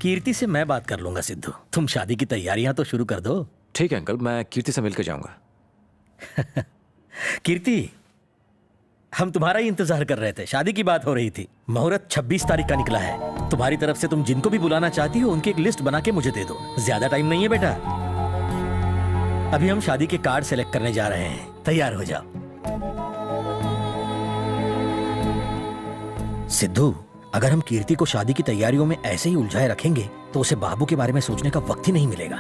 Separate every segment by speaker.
Speaker 1: कीर्ति से मैं बात कर लूंगा सिद्धू। तुम शादी की तैयारियां तो शुरू कर दो।
Speaker 2: ठीक है अंकल, मैं कीर्ति से मिलकर जाऊंगा।
Speaker 1: कीर्ति, हम तुम्हारा ही इंतजार कर रहे थे। शादी की बात हो रही थी। मुहूर्त 26 तारीख का निकला है। तुम्हारी तरफ से तुम जिनको भी बुलाना चाहती हो उनकी एक लिस्ट बना के मुझे दे दो। ज्यादा टाइम नहीं है बेटा। अभी हम शादी के कार्ड सेलेक्ट करने जा रहे हैं। तैयार हो जाओ। सिद्धू, अगर हम कीर्ति को शादी की तैयारियों में ऐसे ही उलझाए रखेंगे तो उसे बाबू के बारे में सोचने का वक्त ही नहीं मिलेगा।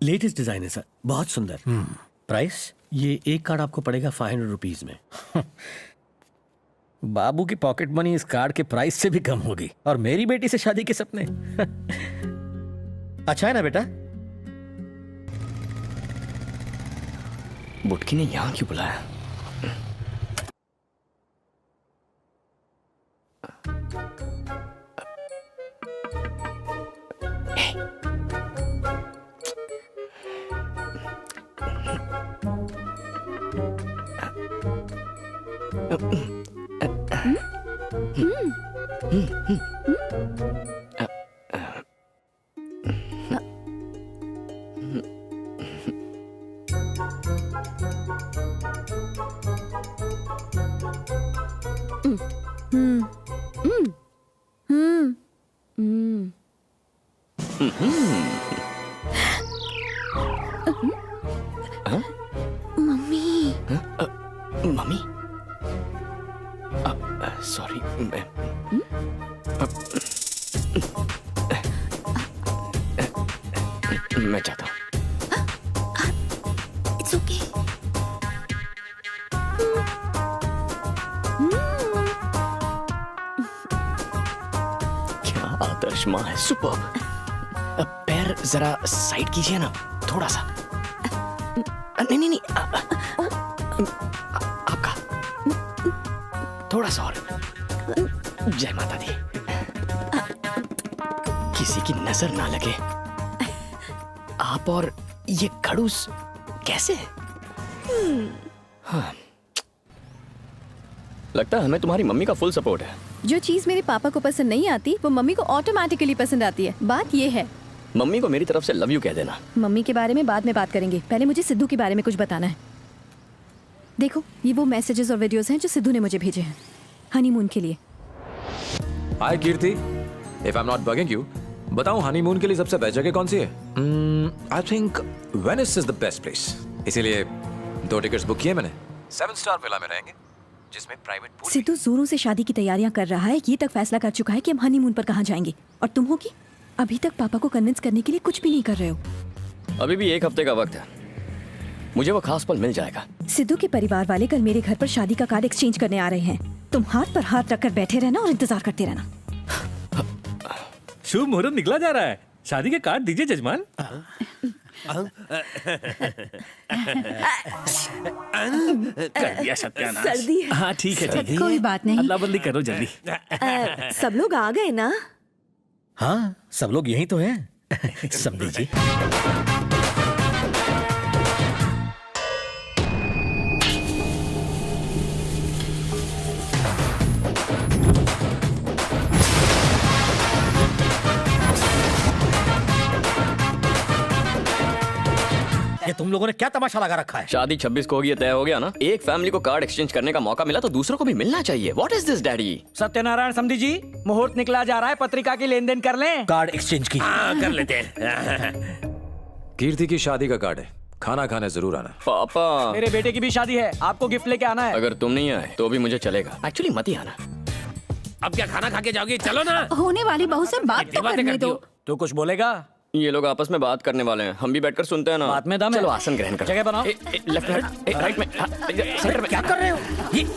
Speaker 3: लेटेस्ट डिजाइन है सर, बहुत सुंदर।
Speaker 1: प्राइस?
Speaker 3: ये एक कार्ड आपको पड़ेगा 500 रुपीज में।
Speaker 1: बाबू की पॉकेट मनी इस कार्ड के प्राइस से भी कम होगी। और मेरी बेटी से शादी के सपने। अच्छा है ना बेटा?
Speaker 4: बुटकी ने यहां क्यों बुलाया? मम्मी, सॉरी, मैं चाहता हूँ।
Speaker 5: It's okay.
Speaker 4: क्या आदर्श माँ है, सुपर्ब। पैर जरा साइड कीजिए ना, थोड़ा सा। नहीं नहीं नहीं, आपका थोड़ा सा और। जय माता दी। किसी की नजर ना लगे। आप और ये खड़ूस कैसे? हाँ, लगता है हमें तुम्हारी मम्मी का फुल सपोर्ट है।
Speaker 5: जो चीज मेरे पापा को पसंद नहीं आती वो मम्मी को ऑटोमेटिकली पसंद आती है। बात ये है।
Speaker 4: मम्मी को मेरी तरफ से लव यू कह देना।
Speaker 5: मम्मी के बारे में बाद में बात करेंगे, पहले मुझे सिद्धू के बारे में कुछ बताना है। देखो, ये वो मैसेजेस और वीडियोस हैं जो सिद्धू ने मुझे भेजे हैं हनीमून के लिए।
Speaker 2: Hi Kirti, if I am not bugging you, बताऊं हनीमून के लिए सबसे बेस्ट जगह कौन सी है? I think Venice is the best place. इसीलिए 2 टिकट्स बुक किए मैंने। 7 स्टार विला में रहेंगे जिसमें प्राइवेट पूल।
Speaker 5: सिद्धू जोरों से शादी की तैयारियां कर रहा है। ये तक फैसला कर चुका है कि हम हनीमून पर कहाँ जाएंगे। और तुम हो कि अभी तक पापा को कन्विंस करने के लिए कुछ भी नहीं कर रहे हो।
Speaker 4: अभी भी 1 हफ्ते का वक्त है, मुझे वो खास पल मिल जाएगा।
Speaker 5: सिद्धू के परिवार वाले कल मेरे घर पर शादी का कार्ड एक्सचेंज करने आ रहे हैं। तुम हाथ पर हाथ रखकर बैठे रहना और इंतजार करते रहना।
Speaker 3: शुभ मुहूर्त निकला जा रहा है। शादी के कार्ड दीजिए जजमान। कर दिया सत्यानाश।
Speaker 5: सर्दी है।
Speaker 3: हाँ ठीक है, ठीक है।
Speaker 5: कोई बात नहीं।
Speaker 3: अदला बदली करो जल्दी।
Speaker 5: सब लोग आ गए ना?
Speaker 1: हाँ, सब लोग यहीं तो हैं। समझी जी। ये तुम लोगों ने क्या तमाशा लगा रखा है?
Speaker 4: शादी 26 को होगी, ये तय हो गया ना। एक फैमिली को कार्ड एक्सचेंज करने का मौका मिला तो दूसरों को भी मिलना चाहिए। What is this daddy?
Speaker 6: Satyanarayan समधी जी, मुहूर्त निकला जा रहा है, पत्रिका की लेन देन कर लें।
Speaker 1: कार्ड एक्सचेंज की।
Speaker 3: कर लेते हैं।
Speaker 2: कीर्ति की शादी का कार्ड है, खाना खाने जरूर आना।
Speaker 4: पापा,
Speaker 6: मेरे बेटे की भी शादी है, आपको गिफ्ट लेके आना है।
Speaker 4: अगर तुम नहीं आए तो भी मुझे चलेगा। एक्चुअली मत ही आना।
Speaker 3: अब क्या खाना खा के जाओगे? चलो ना।
Speaker 5: होने वाली बहू से बात तो करने दो।
Speaker 6: तू कुछ बोलेगा?
Speaker 4: ये लोग आपस में बात करने वाले हैं, हम भी बैठकर सुनते हैं ना।
Speaker 6: बात में दम है।
Speaker 4: चलो आसन ग्रहण करो।
Speaker 6: जगह बनाओ।
Speaker 4: लेफ्ट में, राइट में, सेंटर में।
Speaker 1: क्या कर रहे हो?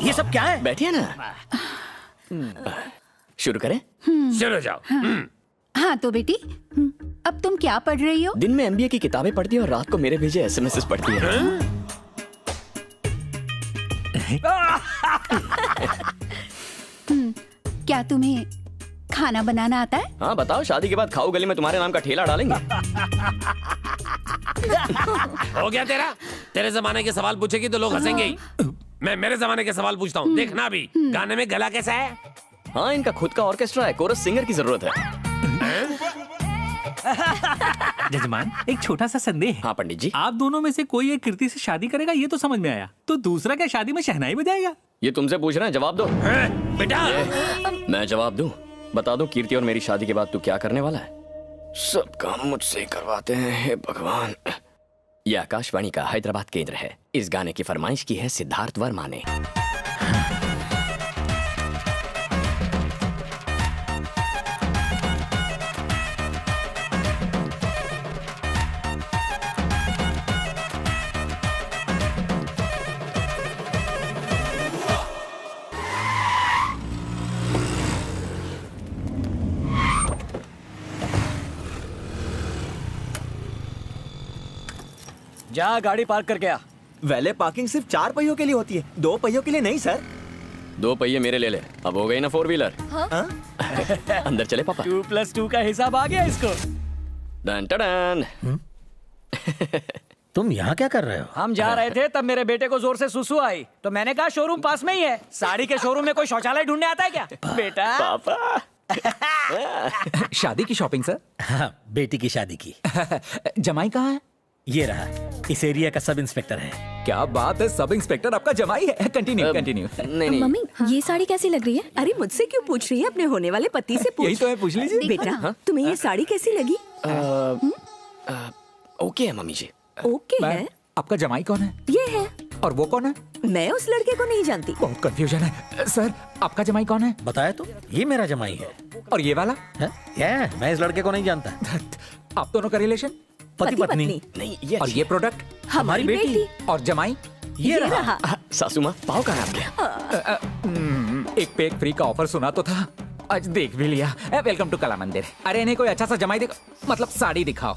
Speaker 1: ये सब क्या है?
Speaker 4: बैठिए ना। शुरू करें?
Speaker 3: चलो जाओ।
Speaker 5: हाँ तो बेटी, अब तुम क्या पढ़ रही हो?
Speaker 4: दिन में एमबीए की किताबें पढ़ती है और रात को मेरे भेजे एसएमएस पढ़ती है।
Speaker 5: क्या तुम्हें खाना बनाना आता है?
Speaker 4: हाँ बताओ, शादी के बाद खाओ गली में तुम्हारे नाम का ठेला डालेंगे।
Speaker 3: हो गया तेरा? तेरे जमाने के सवाल पूछेगी तो लोग हंसेंगे ही। मैं मेरे जमाने के सवाल पूछता हूँ, देखना भी। गाने में गला कैसा है?
Speaker 4: हाँ, इनका खुद का ऑर्केस्ट्रा है, कोरस सिंगर की जरूरत है।
Speaker 7: जजमान, एक छोटा सा संदेह है।
Speaker 4: हाँ पंडित जी,
Speaker 7: आप दोनों में से कोई एक कीर्ति से शादी करेगा ये तो समझ में आया, तो दूसरा क्या शादी में शहनाई बजाएगा?
Speaker 4: ये तुमसे पूछ रहे हैं, जवाब दो।
Speaker 1: बेटा
Speaker 4: मैं जवाब दूं? बता दो कीर्ति और मेरी शादी के बाद तू क्या करने वाला है? सब काम मुझसे ही करवाते हैं, हे भगवान। यह आकाशवाणी का हैदराबाद केंद्र है। इस गाने की फरमाइश की है सिद्धार्थ वर्मा ने।
Speaker 6: जा गाड़ी पार्क करके आ।
Speaker 8: वैले पार्किंग सिर्फ 4 पहियों के लिए होती है, 2 पहियों के लिए नहीं सर।
Speaker 4: 2 पहिए मेरे ले ले। अब हो गई ना 4 व्हीलर। अंदर चले पापा।
Speaker 6: 2+2 का हिसाब आ गया इसको।
Speaker 4: डन टडन।
Speaker 1: तुम यहाँ क्या कर रहे हो?
Speaker 6: हम जा रहे थे तब मेरे बेटे को जोर से सुसु आई, तो मैंने कहा शोरूम पास में ही है। साड़ी के शोरूम में कोई शौचालय ढूंढने आता है क्या बेटा?
Speaker 4: पापा
Speaker 9: शादी की शॉपिंग सर।
Speaker 1: हाँ, बेटी की शादी की।
Speaker 9: जमाई कहाँ है?
Speaker 1: ये रहा, इस एरिया का सब इंस्पेक्टर है।
Speaker 9: क्या बात है, सब इंस्पेक्टर आपका जमाई है। Continue continue.
Speaker 4: नहीं नहीं,
Speaker 5: मम्मी ये साड़ी कैसी लग रही है?
Speaker 10: अरे मुझसे क्यों पूछ रही है? अपने होने वाले पति से पूछ।
Speaker 9: यही तो है, पूछ लीजिए।
Speaker 10: बेटा तुम्हें ये साड़ी कैसी लगी?
Speaker 4: ओके है मम्मी जी।
Speaker 10: ओके
Speaker 9: मैम,
Speaker 10: है।
Speaker 9: आपका जमाई कौन है
Speaker 10: ये है।
Speaker 9: और वो कौन है?
Speaker 10: मैं उस लड़के को नहीं जानती।
Speaker 9: बहुत कंफ्यूजन है सर। आपका जमाई कौन है?
Speaker 1: बताया तो, ये मेरा जमाई है।
Speaker 9: और ये वाला?
Speaker 1: है? ये मैं इस लड़के को नहीं जानता।
Speaker 9: आप दोनों का रिलेशन?
Speaker 1: पति पत्नी।
Speaker 4: नहीं ये
Speaker 9: और ये प्रोडक्ट?
Speaker 10: हमारी बेटी।
Speaker 9: और जमाई?
Speaker 1: ये रहा।
Speaker 4: सासू माँ, पाव कहाँ है आपके?
Speaker 9: एक पे एक फ्री का ऑफर सुना तो था, आज देख भी लिया। वेलकम टू कला मंदिर। अरे इन्हें कोई अच्छा सा जमाई दिखाओ, मतलब साड़ी दिखाओ।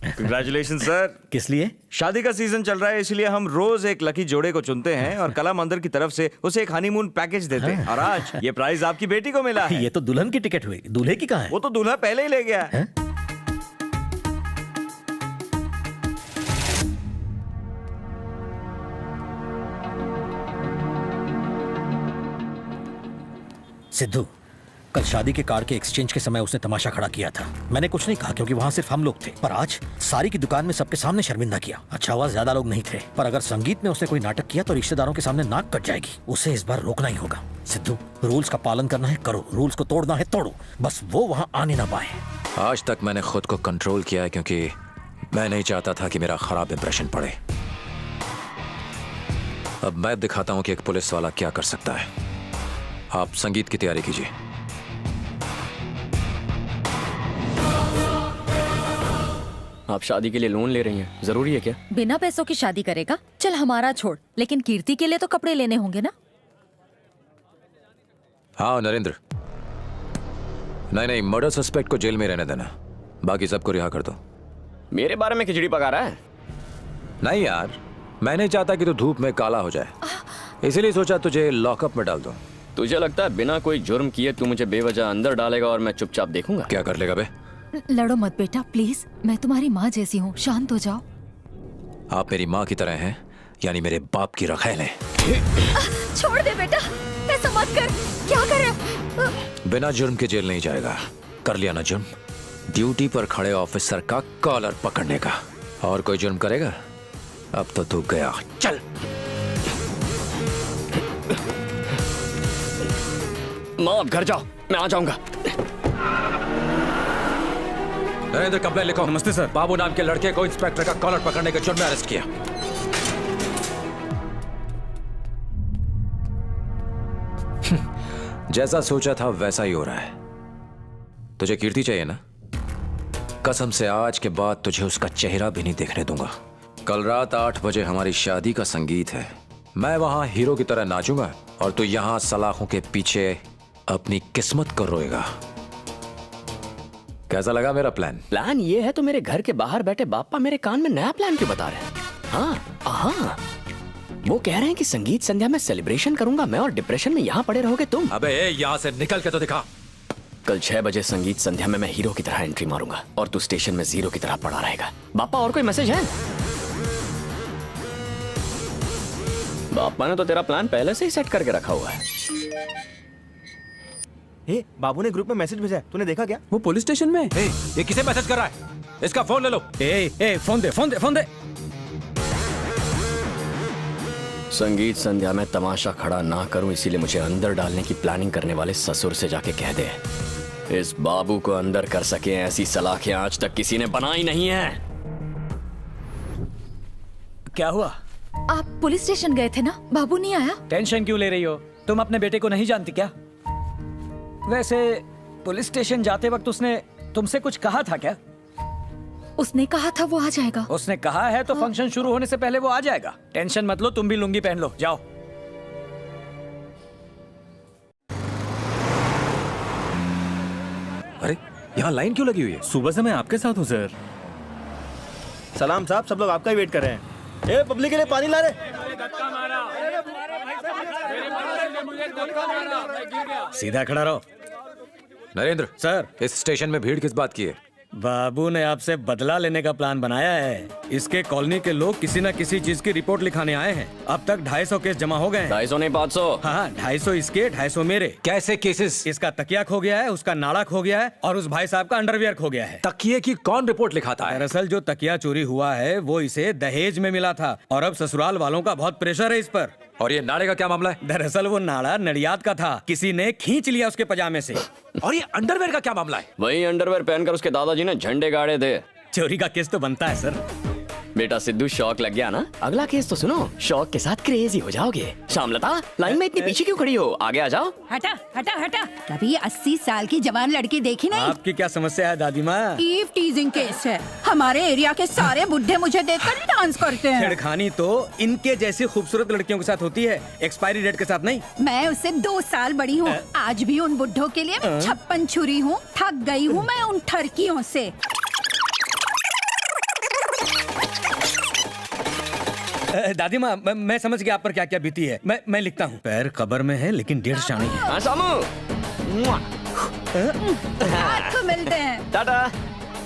Speaker 11: Congratulation sir.
Speaker 1: किस लिए?
Speaker 11: शादी का सीजन चल रहा है, इसलिए हम रोज एक लकी जोड़े को चुनते हैं और कला मंदिर की तरफ से उसे एक हनीमून पैकेज देते हैं। और आज ये प्राइज आपकी बेटी को मिला है।
Speaker 1: ये तो दुल्हन की टिकट हुई, दूल्हे की कहाँ है?
Speaker 11: वो तो दूल्हा पहले ही ले गया है।
Speaker 1: सिद्धू, कल शादी के कार्ड के एक्सचेंज के समय उसने तमाशा खड़ा किया था। मैंने कुछ नहीं कहा क्योंकि वहाँ सिर्फ हम लोग थे, पर आज साड़ी की दुकान में सबके सामने शर्मिंदा किया। अच्छा हुआ ज्यादा लोग नहीं थे, पर अगर संगीत में उसने कोई नाटक किया तो रिश्तेदारों के सामने नाक कट जाएगी। उसे इस बार रोकना ही होगा। सिद्धू, रूल्स का पालन करना है करो, रूल्स को तोड़ना है तोड़ो, बस वो वहाँ आने ना पाए।
Speaker 2: आज तक मैंने खुद को कंट्रोल किया है क्योंकि मैं नहीं चाहता था कि मेरा खराब इंप्रेशन पड़े। अब मैं दिखाता हूं कि एक पुलिस वाला क्या कर सकता है। आप संगीत की तैयारी कीजिए।
Speaker 4: आप शादी के लिए लोन ले रही हैं, जरूरी है क्या?
Speaker 12: बिना पैसों की शादी करेगा? चल हमारा छोड़, लेकिन कीर्ति के लिए तो कपड़े लेने होंगे ना।
Speaker 2: हाँ नरेंद्र, नहीं मर्डर सस्पेक्ट को जेल में रहने देना, बाकी सबको रिहा कर दो।
Speaker 4: मेरे बारे में खिचड़ी पका रहा है?
Speaker 2: नहीं यार, मैं नहीं चाहता कि तू धूप में काला हो जाए, इसीलिए सोचा तुझे लॉकअप में डाल दूं।
Speaker 4: तुझे लगता है बिना कोई जुर्म किए तू मुझे बेवजह अंदर डालेगा और मैं चुपचाप देखूंगा?
Speaker 2: क्या कर लेगा बे?
Speaker 12: लड़ो मत बेटा प्लीज, मैं तुम्हारी माँ जैसी हूँ, शांत हो जाओ।
Speaker 2: आप मेरी माँ की तरह हैं, यानी मेरे बाप की रखैल हैं।
Speaker 12: छोड़ दे बेटा, ऐसा मत कर। क्या करे?
Speaker 2: बिना जुर्म के जेल नहीं जाएगा। कर लिया ना जुर्म, ड्यूटी पर खड़े ऑफिसर का कॉलर पकड़ने का। और कोई जुर्म करेगा? अब तो तू गया। चल।
Speaker 4: माँ अब घर जाओ, मैं आ जाऊंगा।
Speaker 2: नरेंद्र कंप्लेन लिखो।
Speaker 8: नमस्ते सर।
Speaker 2: बाबू नाम के लड़के को इंस्पेक्टर का कॉलर पकड़ने के जुर्म में अरेस्ट किया। जैसा सोचा था वैसा ही हो रहा है। तुझे कीर्ति चाहिए ना? कसम से आज के बाद तुझे उसका चेहरा भी नहीं देखने दूंगा। कल रात 8 बजे हमारी शादी का संगीत है। मैं वहां हीरो की तरह नाचूंगा और तू यहां सलाखों के पीछे अपनी किस्मत को रोएगा। कैसा लगा मेरा प्लान?
Speaker 4: प्लान ये है तो मेरे घर के बाहर बैठे बापा मेरे कान में नया प्लान क्यों बता रहे हैं? हाँ, वो कह रहे हैं कि संगीत संध्या में सेलिब्रेशन करूंगा मैं और डिप्रेशन में यहाँ पड़े रहोगे तुम।
Speaker 2: अबे यहाँ से निकल के तो दिखा।
Speaker 4: कल 6 बजे संगीत संध्या में मैं हीरो की तरह एंट्री मारूंगा और तू स्टेशन में जीरो की तरह पड़ा रहेगा। बापा और कोई मैसेज है? बापा ने तो तेरा प्लान पहले से ही सेट करके रखा हुआ है।
Speaker 8: हे बाबू ने ग्रुप में मैसेज भेजा है, तूने देखा क्या?
Speaker 7: वो पुलिस स्टेशन में
Speaker 2: ए, ये किसे मैसेज कर रहा है? इसका फोन ले लो।
Speaker 1: ए फोन दे फोन दे फोन दे।
Speaker 4: संगीत संध्या में तमाशा खड़ा ना करूं, इसीलिए मुझे अंदर डालने की प्लानिंग करने वाले ससुर से जाके कह दे, इस बाबू को अंदर कर सके ऐसी सलाखें आज तक किसी ने बनाई नहीं है।
Speaker 6: क्या हुआ?
Speaker 12: आप पुलिस स्टेशन गए थे ना, बाबू नहीं आया?
Speaker 6: टेंशन क्यों ले रही हो? तुम अपने बेटे को नहीं जानती क्या? वैसे पुलिस स्टेशन जाते वक्त उसने तुमसे कुछ कहा था क्या?
Speaker 12: उसने कहा था वो आ जाएगा।
Speaker 6: उसने कहा है तो फंक्शन शुरू होने से पहले वो आ जाएगा। टेंशन मत लो, तुम भी लुंगी पहन लो, जाओ।
Speaker 2: अरे यहाँ लाइन क्यों लगी हुई है?
Speaker 7: सुबह से मैं आपके साथ हूँ सर।
Speaker 8: सलाम साहब, सब लोग आपका ही वेट कर रहे हैं। ए पब्लिक के लिए पानी ला रहे।
Speaker 1: सीधा खड़ा रहो।
Speaker 2: नरेंद्र
Speaker 1: सर,
Speaker 2: इस स्टेशन में भीड़ किस बात की है?
Speaker 1: बाबू ने आपसे बदला लेने का प्लान बनाया है। इसके कॉलोनी के लोग किसी न किसी चीज की रिपोर्ट लिखाने आए हैं। अब तक 250 केस जमा हो गए हैं।
Speaker 4: 250 नहीं 500।
Speaker 1: हाँ, 250 इसके, 250 मेरे।
Speaker 2: कैसे केसेस?
Speaker 1: इसका तकिया खो गया है, उसका नाड़ा खो गया है और उस भाई साहब का अंडरवियर खो गया है।
Speaker 2: तकिए की कौन रिपोर्ट लिखाता है?
Speaker 1: दरअसल जो तकिया चोरी हुआ है वो इसे दहेज में मिला था और अब ससुराल वालों का बहुत प्रेशर है इस पर।
Speaker 2: और ये नाड़े का क्या मामला है?
Speaker 1: दरअसल वो नाड़ा नडियाद का था, किसी ने खींच लिया उसके पजामे से।
Speaker 2: और ये अंडरवेयर का क्या मामला है?
Speaker 4: वही अंडरवेयर पहनकर उसके दादाजी ने झंडे गाड़े थे।
Speaker 1: चोरी का केस तो बनता है सर।
Speaker 4: बेटा सिद्धू, शौक लग गया ना? अगला केस तो सुनो, शौक के साथ क्रेजी हो जाओगे। शामलता, लाइन में इतनी पीछे क्यों खड़ी हो? आगे आ जाओ।
Speaker 10: हटा हटा हटा, कभी 80 साल की जवान लड़की देखी नहीं?
Speaker 1: आपकी क्या समस्या है दादी माँ?
Speaker 10: ईव टीजिंग केस है। हमारे एरिया के सारे बुढ़े मुझे देखकर डांस करते हैं।
Speaker 1: छेड़खानी तो इनके जैसी खूबसूरत लड़कियों के साथ होती है, एक्सपायरी डेट के साथ नहीं।
Speaker 10: मैं उससे 2 साल बड़ी हूँ। आज भी उन बुढ़ों के लिए मैं 56 छुरी हूँ। थक गई हूँ मैं उन ठरकियों से।
Speaker 1: दादी माँ, मैं समझ गया आप पर क्या क्या बीती है। मैं लिखता हूँ। पैर कब्र में है लेकिन डेढ़ शानी है।
Speaker 4: हाँ सामू,
Speaker 10: रात को मिलते हैं।
Speaker 4: टाटा।